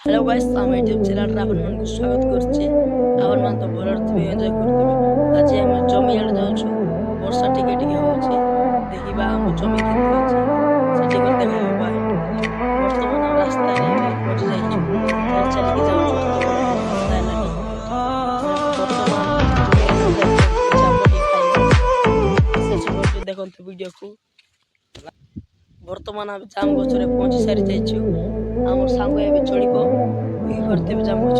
Hello guys आम YouTube channel रे आपन मन को स्वागत करछि। आपन मन तो भलर थिबे एन्जॉय करथिबे। आज हम जमी आड़ जाउछु। वर्षा टिके टिके होउछि। देखिबा हम जमी केते अछि सेठी कर देखाबे बाय। वर्तमान हम रास्ता रे पहुंच जाइछु। चल चल के जाउछु तो रास्ता लानी। वर्तमान जमी आड़ जाइछु जामटी खाइबा। सेच करछु देखन तो वीडियो को। वर्तमान हम जाम गछरे पहुंची सारी जाइछु। आमर सांग एबे चढ़िबो इ करते जाम गछ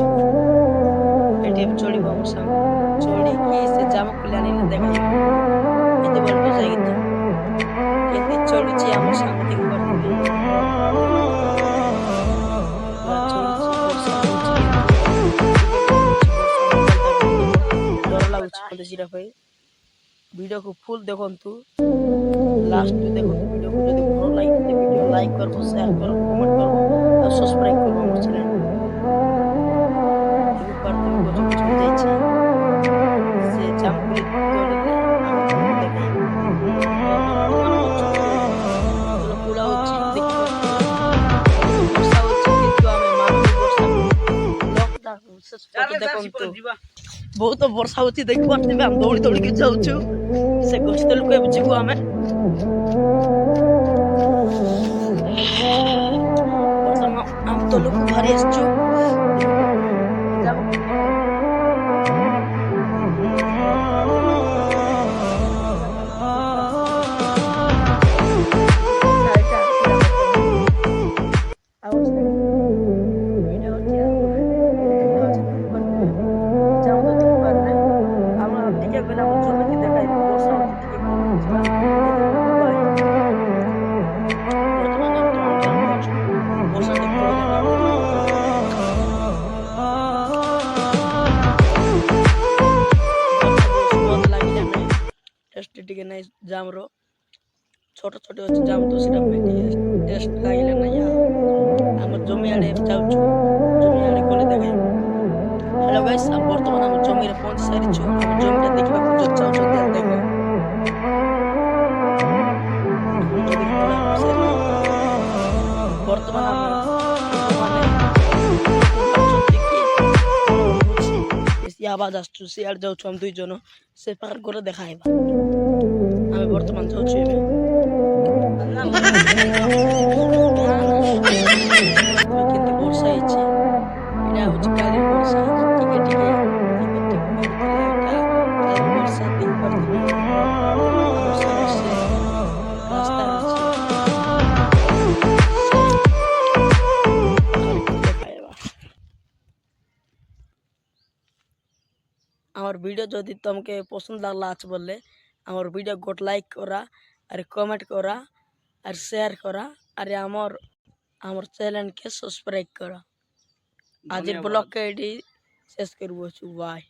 एटी एबे चढ़िबो आमर सांग चढ़ी की से जाम कुलानी ले देखाइबो एते बोलबो जाई तो केते चढ़ुची आमर सांग देखि करते पूरा चढ़ुची वर्षा होची डर लागुची मते सिरा भाई वीडियो को फुल देखंतु लास्ट में देखंतु वीडियो को जदी भलो लाइक ते वीडियो लाइक करबो शेयर करबो कमेंट करबो और सब्सक्राइब करबो हमर चैनल देखि करते गछ गछ हो जाई छी से जामकुली तोड़ले हम देखाई वर्तमान गछ फुल फुला होची देखि वर्षा होची किंतु हमें मानवी वर्षा लॉकडाउन से देखंतु बहुत वर्षा होची देखि पारते हम दौड़ी दौड़ी के जाउछु से गछ तलु के जिबु हमें वर्तमान हम तो लोग भारी आसछु टिके नहीं जाम रो छोटे छोटे अच्छे जाम तो सिर्फ टेस्ट खाइले नहीं यार हम जमी आड़े जाउछु जमी आड़े कोले देखाइ हेलो गाइस हम वर्तमान हम जमी रे पहुंच सारी छु हम जमीटा देखबा को चाहछु देल देखो वर्तमान हम माने आवाज आसछु से आड़ जाउछु हम दुई जन से पार करे देखाइबा আমি বর্তমান যাচ্ছি কিন্তু বর্ষা হয়েছে এটা হচ্ছে কালের বর্ষা টিকে টিকে বর্ষা দিন পর দিন রাস্তা আমার ভিডিও যদি তোমাকে পছন্দ লাগলা আছে বললে আমার ভিডিও গোট লাইক করা আর কমেন্ট করা আর শেয়ার করা আর আমার চ্যানেলকে সাবস্ক্রাইব করা আজের ব্লগকে এটি শেষ করব বাই।